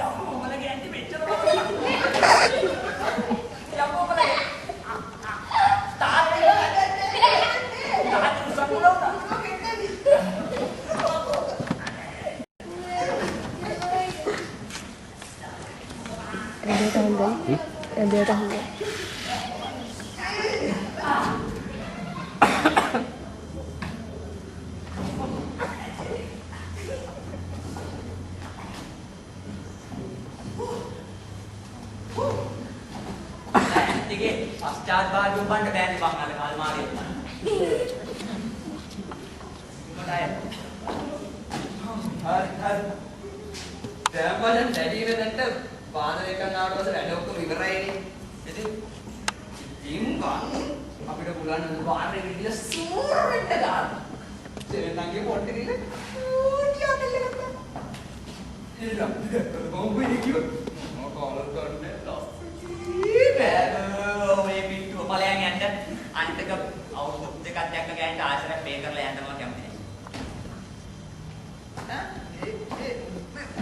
S6: යකෝ මලගේ ඇන්ටි මෙච්චර බලන්න. යකෝ මලගේ. තාත්තේ. තාත්තේ උසමුණා.
S1: එදේට හොඳයි.
S6: ඇන්ටිගේ පශ්චාත්භාගය උඹන්න බෑනේ බං අර කල්මාරිය. මොකටද? හරි. දැන් බලන්න ඩැඩි වෙනට වාදන එකක් ආවට පස්සේ වැඩ ඔක්කොම ඉවරයිනේ. ඉතින් අපිට පුළුවන් වාරේ විදියට සූර් වෙන්න ගන්න. දෙවෙනන්ගේ පොට් එකේ ඌටියක් දෙලකට. එනවා. මොම්බේ කිව්ව. මම කාලර් ගන්න ලස්සන. මේ පිටුව ඵලයන් යන්න අනිතක අවුරුදු දෙකක් දැක්ක ගෑනට ආශ්‍රය පේ කරලා යන්න මම කැමති නැහැ.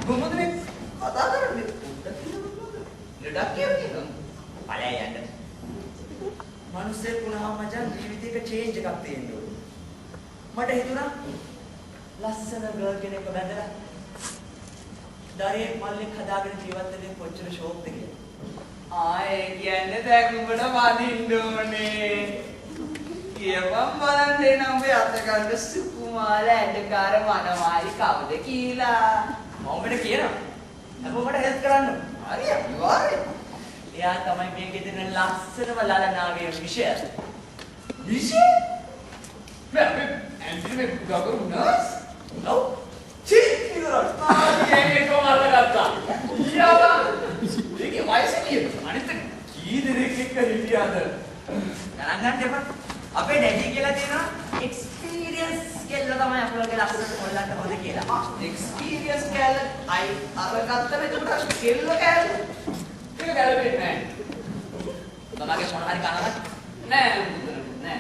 S6: කොහොමද මේ කතා කරන්නේ? ලඩක් කියන්නේ ඵලයන් යන්න. මිනිස්සෙක් වුණාම මචං ජීවිතේක චේන්ජ් එකක් තියෙන්න ඕනේ. මට හිතුණා ලස්සන ගර්ල් කෙනෙක්ව බැඳලා දරේ මල්ලෙක් හදාගෙන ජීවත් වෙන්න කොච්චර ෂෝක්ද කියලා. ආයේ කියන්නේ දැන් උඹට වදින්න ඕනේ. කියවම් බලන්න එනම් ඔය අත ගන්න සුකුමාල ඇඩකාර මනමාලි කවුද කියලා. මම ඔබට කියනවා. අපෝ මට හෙල්ප් කරන්න. හරි අනිවාර්යයෙන්. එයා තමයි මේ ගෙදර ලස්සනම ලලනාගේ විෂය. විෂය? මම ඇන්ටි මේ ගගරු නර්ස්. නෝ. චී ඉවරයි. ආයේ කොහමද ගත්තා? ඊයවා. ඒකේ වයස කීයද? අනිත් කී දෙනෙක් එක්ක හිටියාද? ගණන් ගන්න එපා. අපේ ඩැඩි කියලා තියෙනවා එක්ස්පීරියන්ස් කියලා තමයි අපලගේ ලස්සනට කොල්ලන්ට හොද කියලා. එක්ස්පීරියන්ස් කියලා අය අරගත්තම ඒකට කෙල්ල කෑල්ල. ඒක ගැලපෙන්නේ නැහැ. තමගේ මොන හරි කනවත් නෑ නෑ.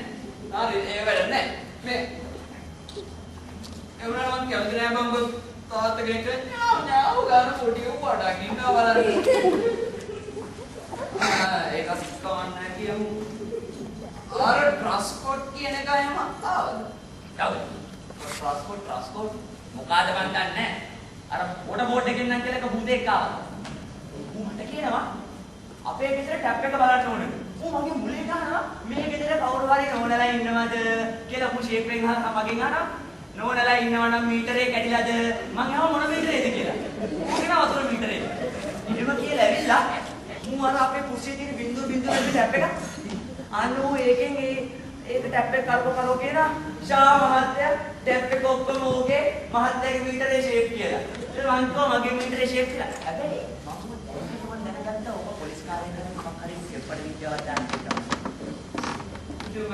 S6: හරි ඒ වැඩ නෑ. මේ ඒ වුණා මම කැමති නෑ මම තාත්තගෙන් ඥාව ගන්න පොඩි උඩක් ඉන්නවා බලන්න. ඒක අස්කවන්න කියමු. අර ට්‍රස්කොට් කියන එක එහෙම ආවද? ඔව්. ට්‍රස්කොට් මොකಾದ මන් දන්නේ නැහැ. අර මොඩ බෝඩ් එකෙන් නම් කියලා එක බුදෙක් ආවා. ඌ මට කියනවා අපේ ගෙදර ටැප් එක බලන්න ඕනේ. ඌ මගේ මුලේ ගහනවා මේ ගෙදර කවුරු හරි නෝනලා ඉන්නවද කියලා ඌ ෂේප් එකෙන් මගෙන් අහනවා. නෝනලා ඉන්නවනම් මීටරේ කැඩිලාද? මං අහනවා මොන මීටරේද කියලා. ඌ කියනවා වතුර මීටරේ. එහෙම කියලා ඇවිල්ලා ඌ අර අපේ කුස්සියේ තියෙන බින්දුව බින්දුව ටැප් එක අනෝ ඒකෙන් ඒක ටැප් එක කරකෝ කියනවා ෂා මහත්තයා ටැප් එක ඔක්කොම ඕකේ මහත්තයාගේ මීටරේ ෂේප් කියලා. ඒ මං කෝ මගේ මීටරේ ෂේප් කියලා. හැබැයි මම දැනගත්තා ඔබ පොලිස් කාර්යයෙන් මොකක් හරි පෙප්පඩ විද්‍යාවක් දාන්න කියලා. ඉතින්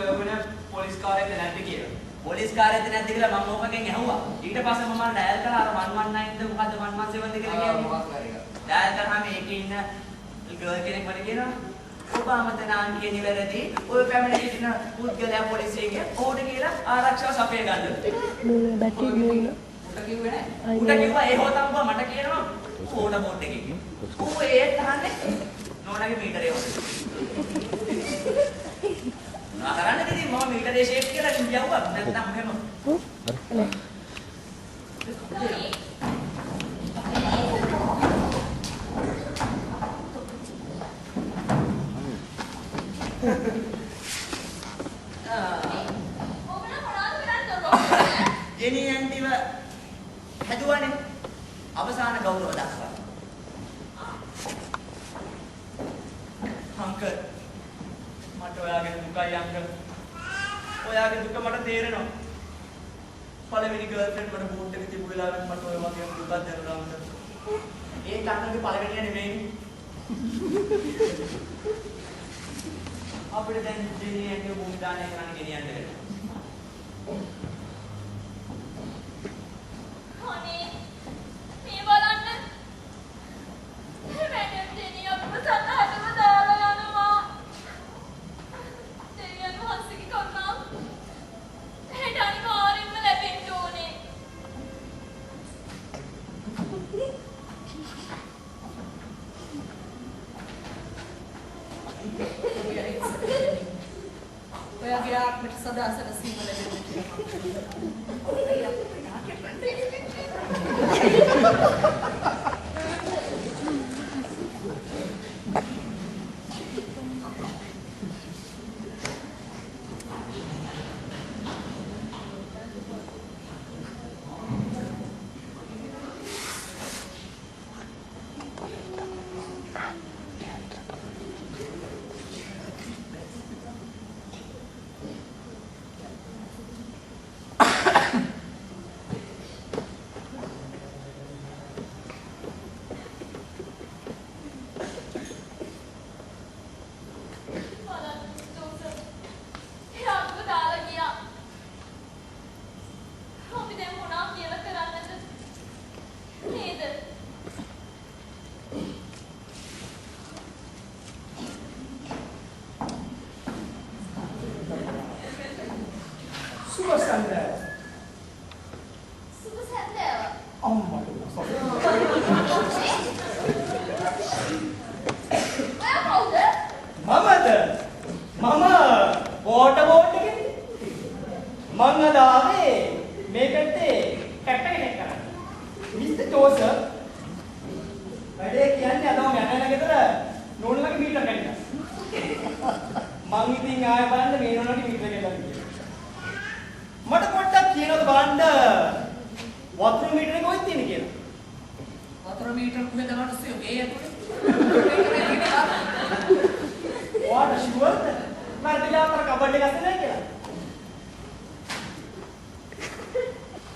S6: පොලිස් කාර්යයෙන් නැද්ද කියලා. පොලිස් කාර්යයෙන් නැද්ද කියලා මම ඕකගෙන් ඇහුවා. ඊට පස්සේ මම ඩයල් කළා අර 119ද මොකද්ද 117ද කියලා කියන්නේ. ඩයල් කරාම ඒකේ ඉන්න ගර්ල් කෙනෙක් මට කියනවා ඔබාමත නාන්ගේ නිවැරදි ඔය පැමිණ සිටින පුද්ගලයා පොලිසියෙන් ඕඩ කියලා ආරක්ෂාව සපය ගන්න. බැටරි නෑ. උට කිව්වේ නෑ. උට කිව්වා ඒ හොතම්බා මට කියනවා ඕඩ බෝඩ් එකකින්. ඌ ඒත් අහන්නේ නෝනාගේ මීටරේ හොත. නාකරන්නේ ඉතින් මම මීටරේ ෂේප් කියලා කියවුවා නැත්නම් එහෙම. ගෙනියන්දිව හැදුවනේ අවසාන ගෞරව දක්වා. අංකල් මට ඔයාගේ දුකයි අංකල්. ඔයාගේ දුක මට තේරෙනවා. පළවෙනි ගර්ල්ෆ්‍රෙන්ඩ් මට බෝට් එකේ තිබු වෙලාවෙත් මට ඔය වගේ දුකක් දැනුණා අංකල්. ඒ අංකල්ගේ පළවෙනිය නෙමෙයි. අපිට දැන් ගෙනියන්නේ භූමි දානය කරන්න ගෙනියන්න වෙනවා.
S5: අනේ මේ බලන්න මැඩම් දෙනිය අපව සතහටම දාලා යනවා. දෙවියන් වහන්සේගේ කරුණාව එහෙට අනිවාර්යෙන්ම ලැබෙන්න ඕනේ.
S4: ඔයාගේ ආත්මට සදා සැනසීම ලැබෙන්න වතුර මීටර කුමේ දාන්න සියෝ ගේ ඇතුලේ
S6: What sure? මම දිලාතර කබඩ් එක ගස්සේ නැහැ කියලා.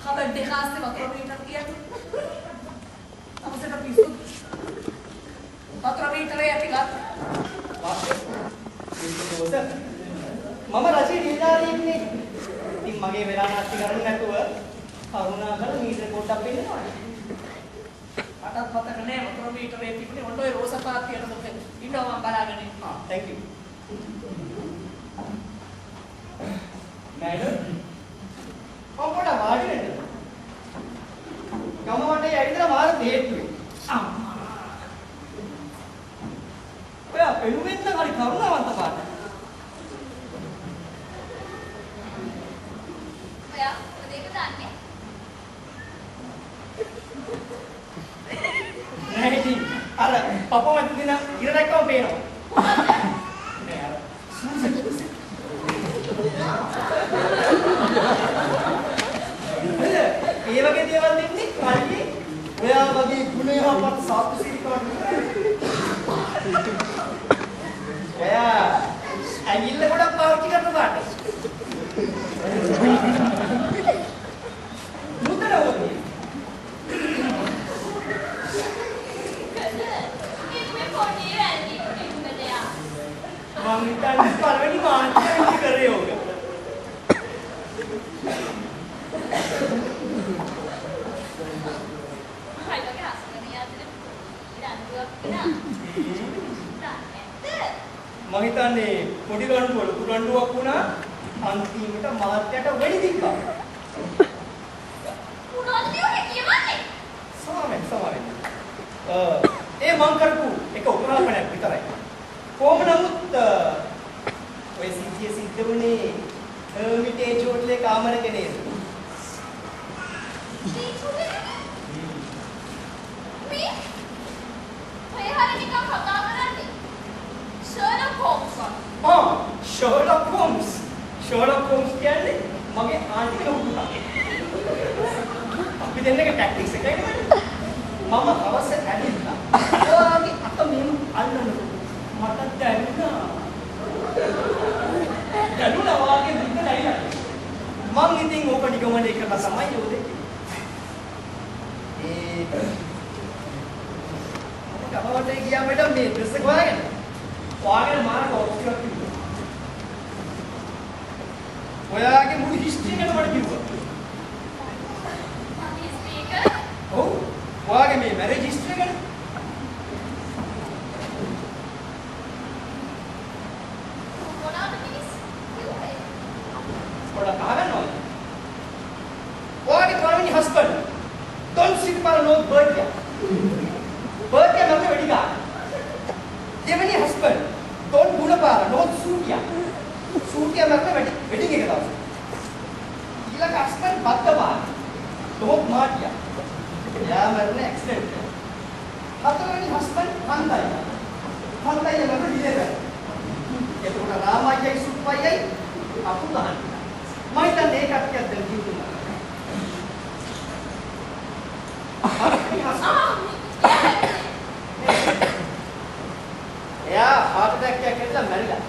S4: කබඩ් එක ආස්සේ වතුර මීටර කියන්නේ. අවසර පිස්සු. වතුර මීටරේ අපි ගත්තා.
S6: මම රජයේ නිලධාරියෙක්නේ. ඉතින් මගේ වෙලා නැති කරන්නේ නැතුව කරුණාකර මීටර පොඩ්ඩක් පෙන්නනවා.
S4: අටත් මතක නෑ වතුර මීටරේ තිබුණේ ඔන්න ඔය රෝස පාත්තියට මොකද ඉන්නවා මම බලාගෙන ඉන්නවා.
S6: Thank you. Madam, කොම්පොඩ වාඩි වෙන්න. ගම වටේ ඇවිදලා මාර හේතුවේ. අම්මා. ඔයා පෙනුමෙන් නම් හරි කරුණාවන්ත පාට.
S5: ඔයා මොකද ඒක දන්නේ?
S6: නෑ ඉතින් අර පපුව මැද දින ඉර දැක්කම පේනවා. නෑ අර ඒ වගේ දේවල් දෙන්නේ කල්ලි ඔයා වගේ ගුණයහපත් සාතු සිරිකාට ඔයා ඇඟිල්ල ගොඩක් පාවිච්චි කරන පාට මුතර වගේ මම හිතන්නේ පළවෙනි මාධ්‍යයෙන් කරේ ඕක.
S5: හයිලගේ හස්කරණිය අතර දඬුවම් විනා.
S6: මම හිතන්නේ පොඩි රණ්ඩු වල පුරණ්ඩුවක් වුණා අන්තිමට මාධ්‍යයට වෙඩි දික්කා.
S5: මොනවද කියන්නේ?
S6: සමාවෙන්. ඒ මං කරපු එක උපනාපනයක් විතරයි. කොහොම නමුත් ඔය සිද්ධිය සිද්ධ වුණේ හර්මිටේජ් හෝටලේ කාමරක නේද?
S5: මේ ඔය හරිය නිකන් කතා කරන්නේ. ෂර්ලොක් හෝම්ස් වගේ.
S6: Sherlock Holmes. ෂර්ලොක් හෝම්ස් කියන්නේ මගේ ආන්ටි කෙනෙකු පුතා. අපි දෙන්නගේ ටැක්ටික්ස් එකයි නේද? මම අවශ්‍ය ඇලිලා. ඔයාගේ අත මෙහෙම අල්ලනකොට මට දැනුණා. දැනුණා වාගේ දුක නැරිලා. මං ඉතින් ඕක නිගමනය කරලා තමයි යෝදේ. ගමවටේ ගියා මැඩම් මේ ඩ්‍රෙස් එක වාගෙන මාර කෝස්ටියක් තිබුණා. ඔයාගේ මුළු හිස්ටරි එක මට කිව්වා.
S5: මගේ ස්පීකර්
S6: ඔව්. ඔයාගේ මේ මැරේජ් හිස්ටරි එක
S5: මොනවද මිනිස් කිව්වේ?
S6: පොඩක් අහගන්නවා. ඔයාගේ පළවෙනි husband Don Silva no birthday. Birthday මම වෙඩි ගන්න. දෙවෙනි හස්බන්ඩ් Don ගුණපාර no සූටියා. සූටියා මම වෙඩින් එක දවසේ. ඊළඟ හස්බන්ඩ් බද්දපාර no මාටියා. යා මරණ ඇක්සිඩන්ට්. හතරවෙනි හස්බන්ඩ් හන්දයි. හන්දයි මම ඩිලෙවර්. එතකොට රාමයියයි සුප්පයියයි අපු ගහන්න. මම හිතන්නේ ඒ කට්ටියක් දැන් කිව්තුනා. එයා heart attack එකක් ඇවිල්ලා මැරිලා.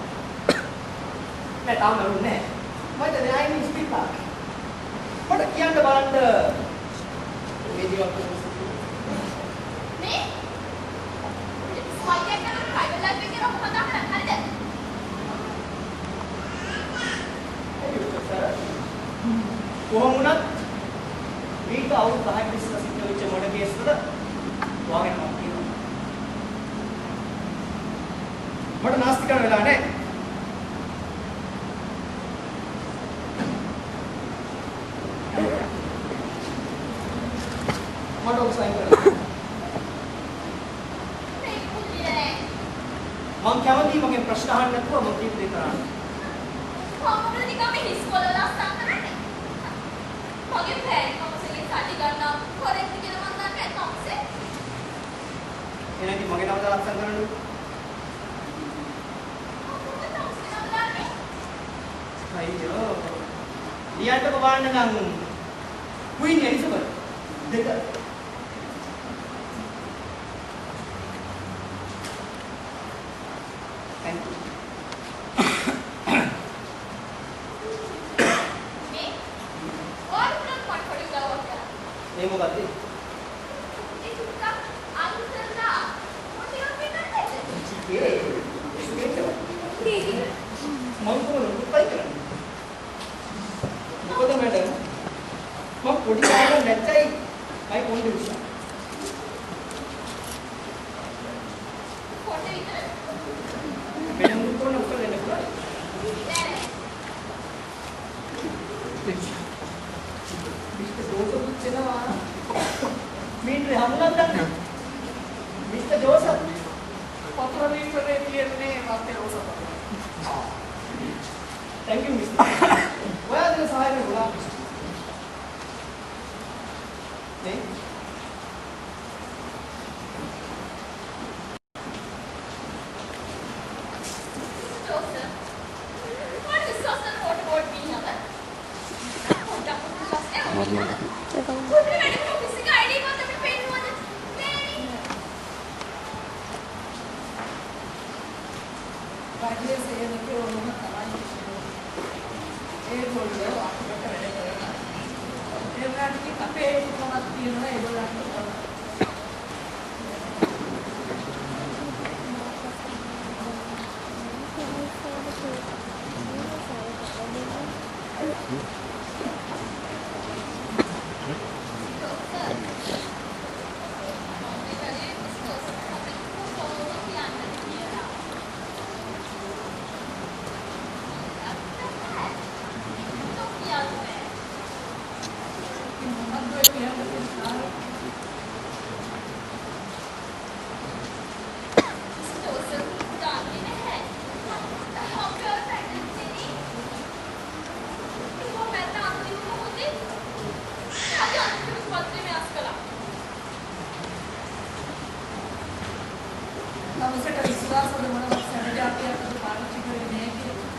S6: නෑ තාම මැරුන්නේ නෑ. මම හිතන්නේ ආයෙත් ඉස්පිරිතාල. මට කියන්න බලන්න මේ දේවල්
S5: මේ ස්පයික් එකකට ප්‍රයිවට් ලයිෆ් එකේ රොක් කතා කරන්නේ හරිද?
S6: කොහොම වුණත් මේක අවුරුදු 10ක් ඉස්සර සිද්ධ වෙච්ච මොඩ කේස් වල වාගෙන මම කියනවා. මට නාස්ති කරන්න වෙලා නැහැ. මට ඔක සයින් කරන්න.
S5: මේ කුලියේ
S6: මම කැමතියි මගේ ප්‍රශ්න අහන්න නැතුව මම කීප දෙයක් කරන්න.
S5: කොහොමද නිකන් මේ හිස්කොල ලස්සන කරන්නේ? මගේ පෑන් කවුසලේ සටි ගන්නවා කොරෙක්ට් කියලා මම දන්නේ කවුසේ.
S6: එහෙනම් මගේ නම දාලා ලස්සන කරන්න. අයියෝ. ලියන්න බලන්න නම් Queen Elizabeth දෙක. ඒ මොකද්ද?
S5: ඒ දුක්ක අයිසලා මොටියක් වෙන්නද?
S6: ඒ ඉස්කේට්
S5: දීදී
S6: මම කොහොමද උපයි කරන්නේ? මොකද මැඩම්? මම පොඩි කාලේ නැත්තයි මයි කොණ්ඩේ උස්සා.
S5: කොටේ විතර
S6: මැඩම් කොන්න උත්තර දෙන්න පුළුවන්.
S5: නෑ
S6: මිස්ටර් ජෝසප් කියනවා මීටරේ හමුලක් ගන්න. මිස්ටර් ජෝසප්
S4: පතර විතරේ තියන්නේ මත්තේ රෝසප.
S6: thank you mister. ඔයාලගේ සහායය ගොඩාක් නේ?
S5: Joseph, what is social water board being on?
S4: රාජ්‍ය සේවකයෝ වුණ තමයි ඒගොල්ලෝ අපිට වැඩ කරනවා. ඒ වුණාට අපේ කොමත් තියෙනවා ඒගොල්ලන්ට. නමුසට විශ්වාසවල මොනවද සැලජාතියක් අද පාවිච්චි කරන්නේ නැහැ කියලා.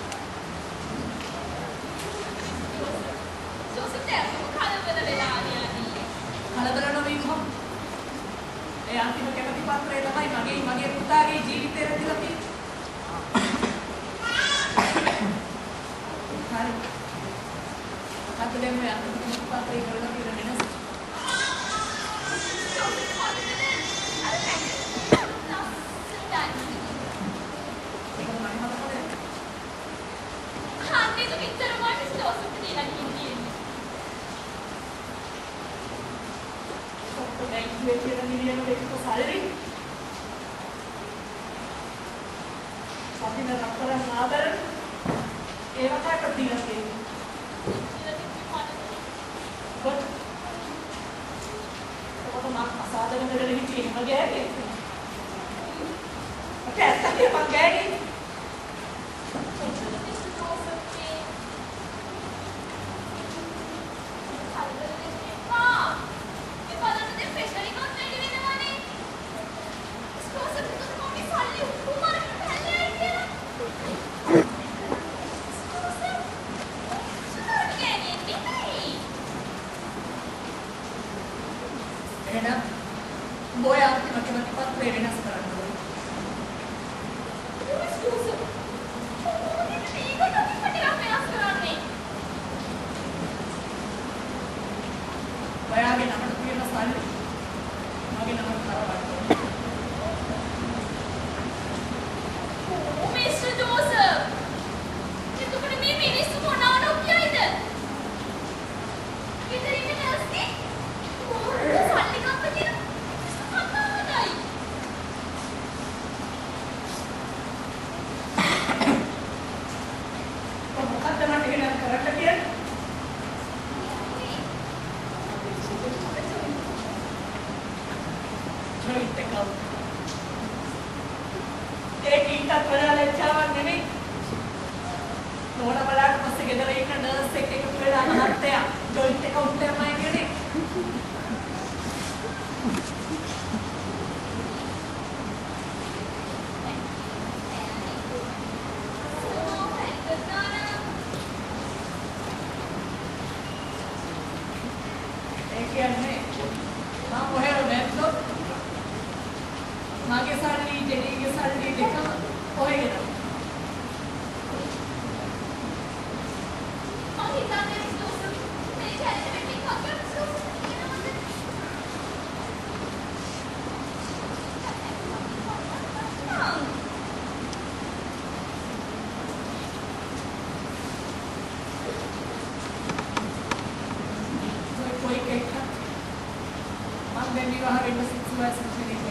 S4: කලබල නොවීම. ඒ අන්තිම කැමැති පත්‍රය තමයි මගේ පුතාගේ ජීවිතය රැඳිලා තියෙන්නේ. හරි. අපි දැන් මේ අන්තිම පත්‍රය කරලා තියෙන වෙනස. දැන් විවාහ වෙන්න සිසු වයසක කෙනෙක්.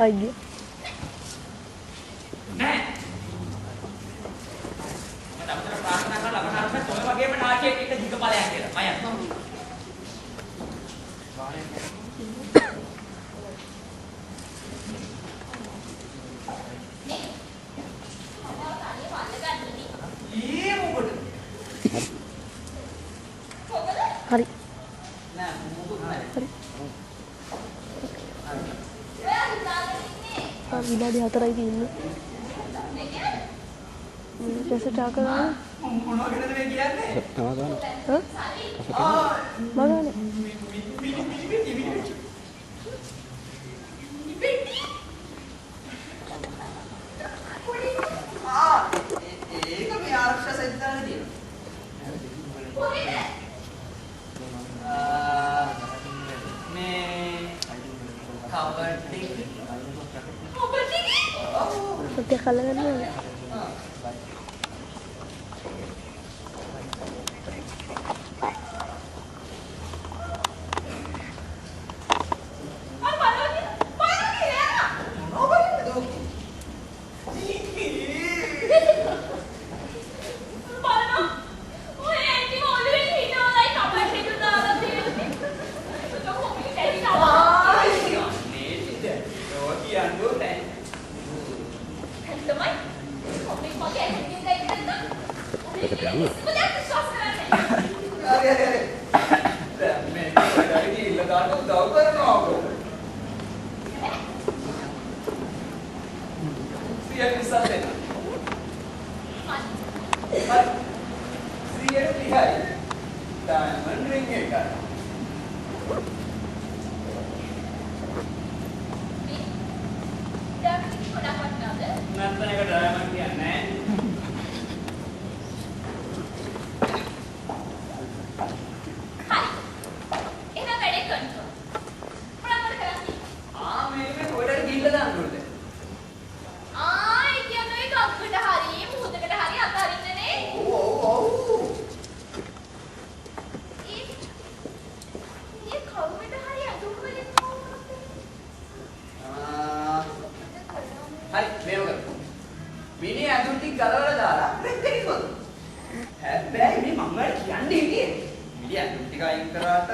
S7: Aja. Hari. Bila di haterai ini. Cassette ආ කරන්නේ.
S6: මොනවද මේ කියන්නේ?
S7: මගානේ.
S6: ඒක මේ ආරක්ෂා සයිට් දාලා තියෙනවා. මේ කබඩ්
S7: සත්‍ය කලගන්න ඕනේ.
S6: Diamond ring එක. නැත්නම් ඒක diamond කියන්නේ නැහැ. මේක කොහෙද ගිහිල්ලා දාන්න ඕනද?
S5: ඒ කියන්නේ ගඟකට හරි මුහුදකට හරි අතාරින්නනේ.
S6: ඔව්.
S5: ඒ කවුරුද හරි අඳුම් වලින්
S6: හරි මේව කරමු. මිනිහ අඳුම් ටික ගලවලා දාලා රෙක් එකේ දුවමු. හැබැයි මේ මම ඔයාලට කියන්නේ ඉන්නේ. මිනිහ අඳුම් ටික අයින් කරාට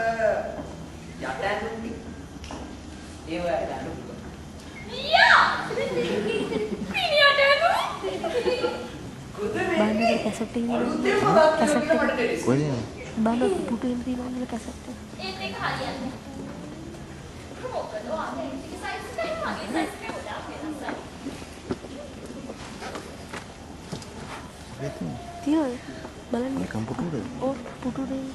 S6: යට අඳුම් ටික ඒව දාන්න පුළුවන්.
S5: මියා! මිනිහට නෝ.
S7: බාන්නේ කැසට් එකේ
S6: අලුතෙන් මොකක්ද කියලා මට දෙන්න.
S3: කොහෙද?
S7: බාන්න පුටුවෙන් තියනවා කැසට් එක.
S5: ඒත් ඒක හරියන්නේ. මොකද ඔයාගේ ඉතින් සයිස් එකයි මගේ සයිස් එක ගොඩාක් වෙනසයි.
S7: තියනවා. බලන්න.
S3: නිකම් පුටුවේද?
S7: ඔව් පුටුවේ.